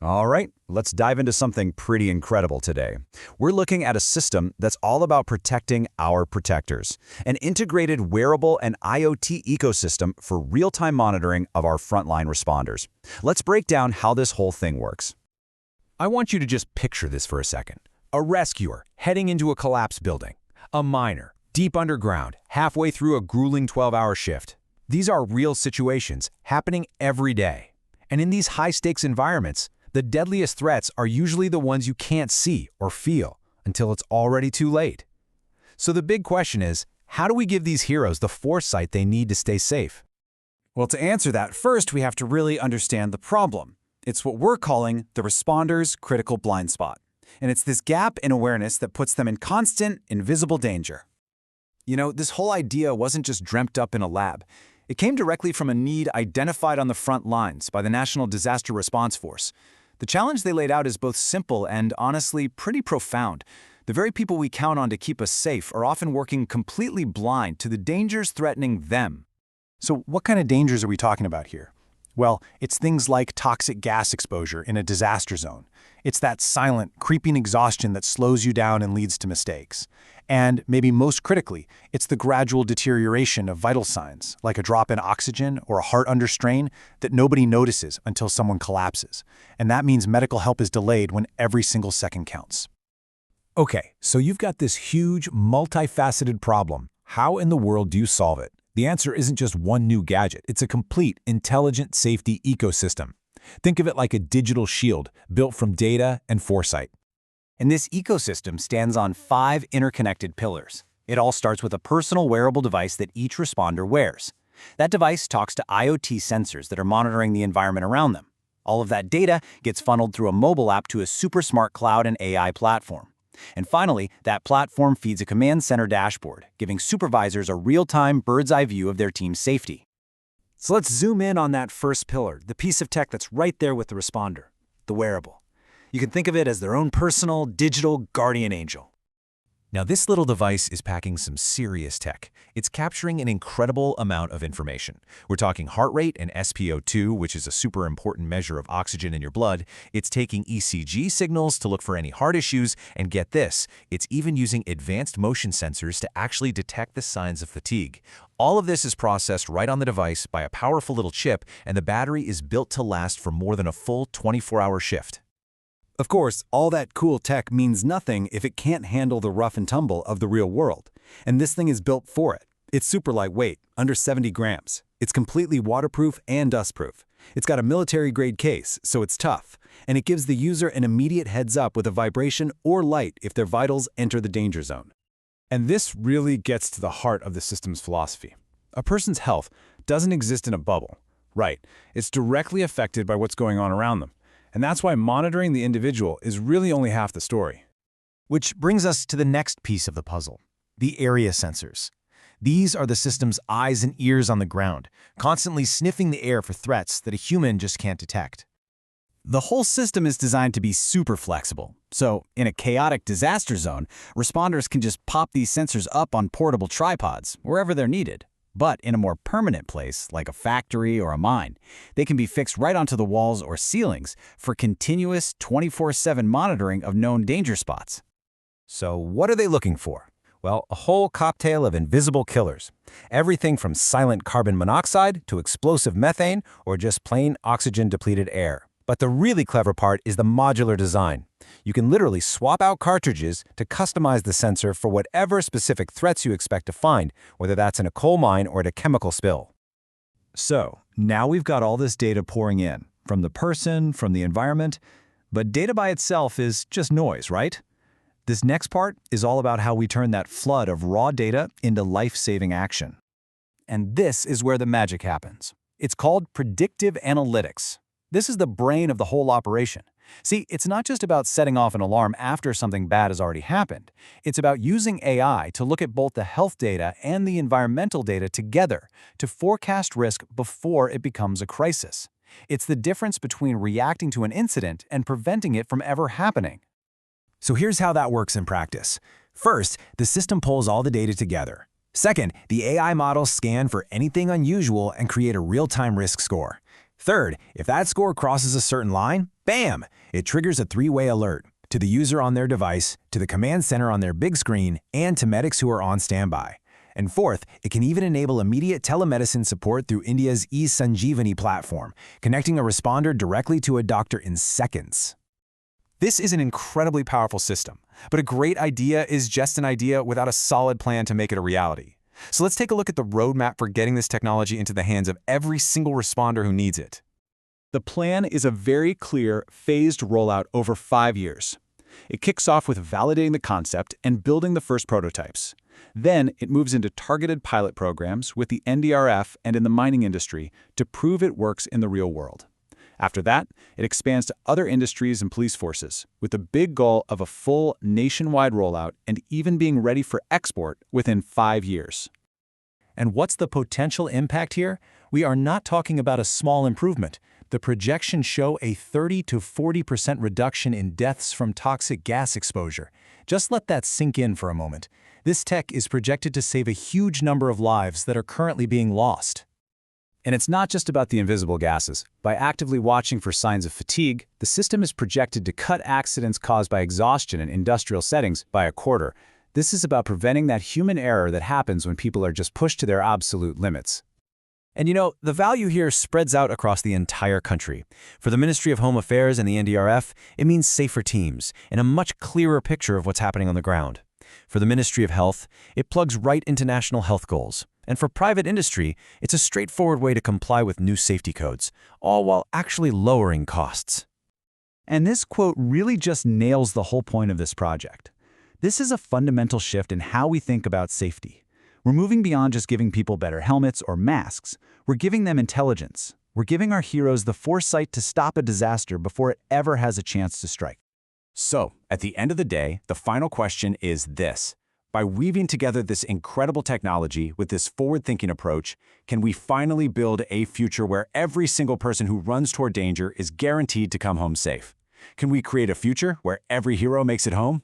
All right, let's dive into something pretty incredible today. We're looking at a system that's all about protecting our protectors, an integrated wearable and IoT ecosystem for real-time monitoring of our frontline responders. Let's break down how this whole thing works. I want you to just picture this for a second. A rescuer heading into a collapsed building. A miner deep underground, halfway through a grueling 12-hour shift. These are real situations happening every day. And in these high-stakes environments, the deadliest threats are usually the ones you can't see or feel until it's already too late. So the big question is, how do we give these heroes the foresight they need to stay safe? Well, to answer that, first we have to really understand the problem. It's what we're calling the responder's critical blind spot. And it's this gap in awareness that puts them in constant, invisible danger. You know, this whole idea wasn't just dreamt up in a lab. It came directly from a need identified on the front lines by the National Disaster Response Force. The challenge they laid out is both simple and, honestly, pretty profound. The very people we count on to keep us safe are often working completely blind to the dangers threatening them. So what kind of dangers are we talking about here? Well, it's things like toxic gas exposure in a disaster zone. It's that silent, creeping exhaustion that slows you down and leads to mistakes. And maybe most critically, it's the gradual deterioration of vital signs, like a drop in oxygen or a heart under strain, that nobody notices until someone collapses. And that means medical help is delayed when every single second counts. Okay, so you've got this huge, multifaceted problem. How in the world do you solve it? The answer isn't just one new gadget. It's a complete, intelligent safety ecosystem. Think of it like a digital shield built from data and foresight. And this ecosystem stands on 5 interconnected pillars. It all starts with a personal wearable device that each responder wears. That device talks to IoT sensors that are monitoring the environment around them. All of that data gets funneled through a mobile app to a super smart cloud and AI platform. And finally, that platform feeds a command center dashboard, giving supervisors a real-time bird's-eye view of their team's safety. So let's zoom in on that first pillar, the piece of tech that's right there with the responder, the wearable. You can think of it as their own personal, digital guardian angel. Now, this little device is packing some serious tech. It's capturing an incredible amount of information. We're talking heart rate and SpO2, which is a super important measure of oxygen in your blood. It's taking ECG signals to look for any heart issues, and get this, it's even using advanced motion sensors to actually detect the signs of fatigue. All of this is processed right on the device by a powerful little chip, and the battery is built to last for more than a full 24-hour shift. Of course, all that cool tech means nothing if it can't handle the rough and tumble of the real world. And this thing is built for it. It's super lightweight, under 70 grams. It's completely waterproof and dustproof. It's got a military-grade case, so it's tough. And it gives the user an immediate heads-up with a vibration or light if their vitals enter the danger zone. And this really gets to the heart of the system's philosophy. A person's health doesn't exist in a bubble. Right, it's directly affected by what's going on around them. And that's why monitoring the individual is really only half the story. Which brings us to the next piece of the puzzle, the area sensors. These are the system's eyes and ears on the ground, constantly sniffing the air for threats that a human just can't detect. The whole system is designed to be super flexible. So, in a chaotic disaster zone, responders can just pop these sensors up on portable tripods, wherever they're needed. But in a more permanent place, like a factory or a mine, they can be fixed right onto the walls or ceilings for continuous 24/7 monitoring of known danger spots. So what are they looking for? Well, a whole cocktail of invisible killers. Everything from silent carbon monoxide to explosive methane or just plain oxygen-depleted air. But the really clever part is the modular design. You can literally swap out cartridges to customize the sensor for whatever specific threats you expect to find, whether that's in a coal mine or at a chemical spill. So, now we've got all this data pouring in, from the person, from the environment, but data by itself is just noise, right? This next part is all about how we turn that flood of raw data into life-saving action. And this is where the magic happens. It's called predictive analytics. This is the brain of the whole operation. See, it's not just about setting off an alarm after something bad has already happened. It's about using AI to look at both the health data and the environmental data together to forecast risk before it becomes a crisis. It's the difference between reacting to an incident and preventing it from ever happening. So here's how that works in practice. First, the system pulls all the data together. Second, the AI models scan for anything unusual and create a real-time risk score. Third, if that score crosses a certain line, Bam! It triggers a three-way alert to the user on their device, to the command center on their big screen, and to medics who are on standby. And fourth, it can even enable immediate telemedicine support through India's e-Sanjeevani platform, connecting a responder directly to a doctor in seconds. This is an incredibly powerful system, but a great idea is just an idea without a solid plan to make it a reality. So let's take a look at the roadmap for getting this technology into the hands of every single responder who needs it. The plan is a very clear, phased rollout over 5 years. It kicks off with validating the concept and building the first prototypes. Then it moves into targeted pilot programs with the NDRF and in the mining industry to prove it works in the real world. After that, it expands to other industries and police forces, with the big goal of a full nationwide rollout and even being ready for export within 5 years. And what's the potential impact here? We are not talking about a small improvement. The projections show a 30 to 40% reduction in deaths from toxic gas exposure. Just let that sink in for a moment. This tech is projected to save a huge number of lives that are currently being lost. And it's not just about the invisible gases. By actively watching for signs of fatigue, the system is projected to cut accidents caused by exhaustion in industrial settings by a quarter. This is about preventing that human error that happens when people are just pushed to their absolute limits. And you know, the value here spreads out across the entire country. For the Ministry of Home Affairs and the NDRF, it means safer teams and a much clearer picture of what's happening on the ground. For the Ministry of Health, it plugs right into national health goals. And for private industry, it's a straightforward way to comply with new safety codes, all while actually lowering costs. And this quote really just nails the whole point of this project. This is a fundamental shift in how we think about safety. We're moving beyond just giving people better helmets or masks. We're giving them intelligence. We're giving our heroes the foresight to stop a disaster before it ever has a chance to strike. So, at the end of the day, the final question is this. By weaving together this incredible technology with this forward-thinking approach, can we finally build a future where every single person who runs toward danger is guaranteed to come home safe? Can we create a future where every hero makes it home?